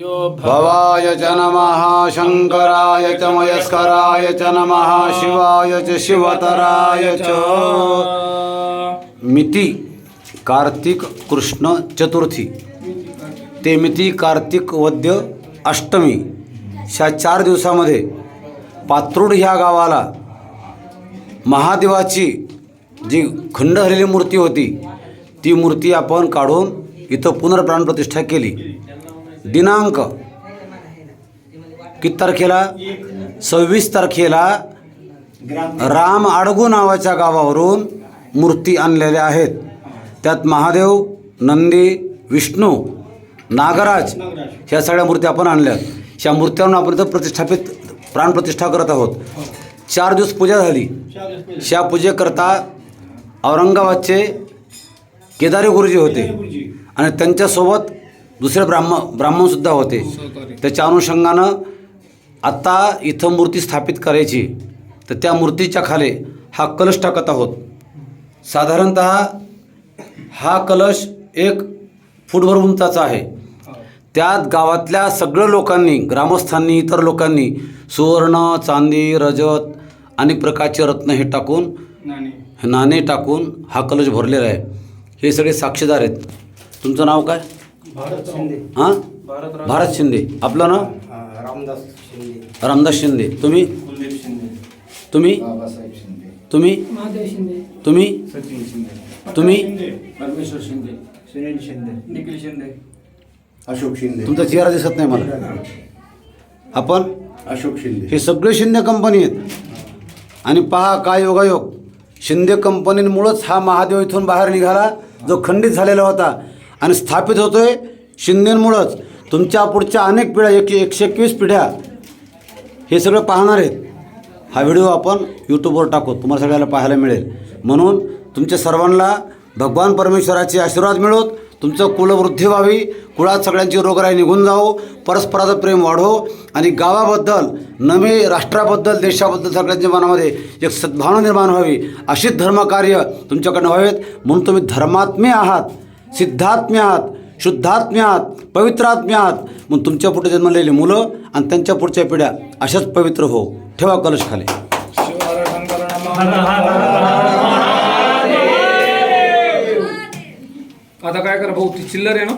भवाय च नमः शंकराय च मयस्कराय च नमः शिवाय च शिवतराय च। मिती कार्तिक कृष्ण चतुर्थी ते मिती कार्तिक वद्य अष्टमी ह्या 4 दिवसामध्ये पात्रूड ह्या गावाला महादेवाची जी खंड झालेली मूर्ती होती ती मूर्ती आपण काढून इथं पुनर्प्राण प्रतिष्ठा केली। दिनांक किती तारखेला 26 तारखेला राम आडगू नावाच्या गावावरून मूर्ती आणलेल्या आहेत। त्यात महादेव, नंदी, विष्णू, नागराज ह्या सगळ्या मूर्ती आपण आणल्या। ह्या मूर्त्यांना आपण इथं प्रतिष्ठापित प्राणप्रतिष्ठा करत आहोत। 4 दिवस पूजा झाली। ह्या पूजेकरता औरंगाबादचे केदारी गुरुजी होते आणि त्यांच्यासोबत दुसरे ब्राह्मणसुद्धा होते। त्याच्या अनुषंगानं आत्ता इथं मूर्ती स्थापित करायची, तर त्या मूर्तीच्या खाली हा कलश टाकत आहोत। साधारणतः हा कलश 1 फूटभर उंचाचा आहे। त्यात गावातल्या सगळ्या लोकांनी, ग्रामस्थांनी, इतर लोकांनी सुवर्ण, चांदी, रजत अनेक प्रकारचे रत्न हे टाकून नाणे टाकून हा कलश भरलेला आहे। हे सगळे साक्षीदार आहेत। तुमचं नाव काय? भारत शिंदे। हां, भारत शिंदे। आपलं नाव? रामदास शिंदे। रामदास शिंदे। तुम्ही? कुलदीप शिंदे। तुम्ही? बाबासाहेब शिंदे। तुम्ही? महादेव शिंदे। तुम्ही? सचिन शिंदे। तुम्ही? परमेश्वर शिंदे। सुनील शिंदे। निखिल शिंदे। अशोक शिंदे। तुमचा चेहरा दिसत नाही मला। आपण? अशोक शिंदे। हे सगळे शिंदे कंपनी आहेत। आणि पहा काय योगायोग, शिंदे कंपनीमुळंच हा महादेव इथून बाहेर निघाला जो खंडित झालेला होता आणि स्थापित होतोय शिंदेमुळंच। तुमच्या पुढच्या अनेक पिढ्या 121 पिढ्या हे सगळं पाहणार आहेत। हा व्हिडिओ आपण यूट्यूबवर टाकू, तुम्हाला सगळ्याला पाहायला मिळेल। म्हणून तुमच्या सर्वांना भगवान परमेश्वराचे आशीर्वाद मिळोत, तुमचं कुलवृद्धी व्हावी, कुळात सगळ्यांची रोगराई निघून जावो, परस्पराचं प्रेम वाढो आणि गावाबद्दल नवे, राष्ट्राबद्दल, देशाबद्दल सगळ्यांच्या मनामध्ये एक सद्भावना निर्माण व्हावी, अशीच धर्मकार्य तुमच्याकडनं व्हावेत। म्हणून तुम्ही धर्मात्मे आहात, सिद्धात्मे आहात, शुद्धात्मे आहात, पवित्रात्मे आहात। म्हणून तुमच्या पुढे जन्मलेली मुलं आणि त्यांच्या पुढच्या पिढ्या अशाच पवित्र हो। ठेवा कलश खाली। आता काय करा भाऊ, ती चिल्लर आहे ना?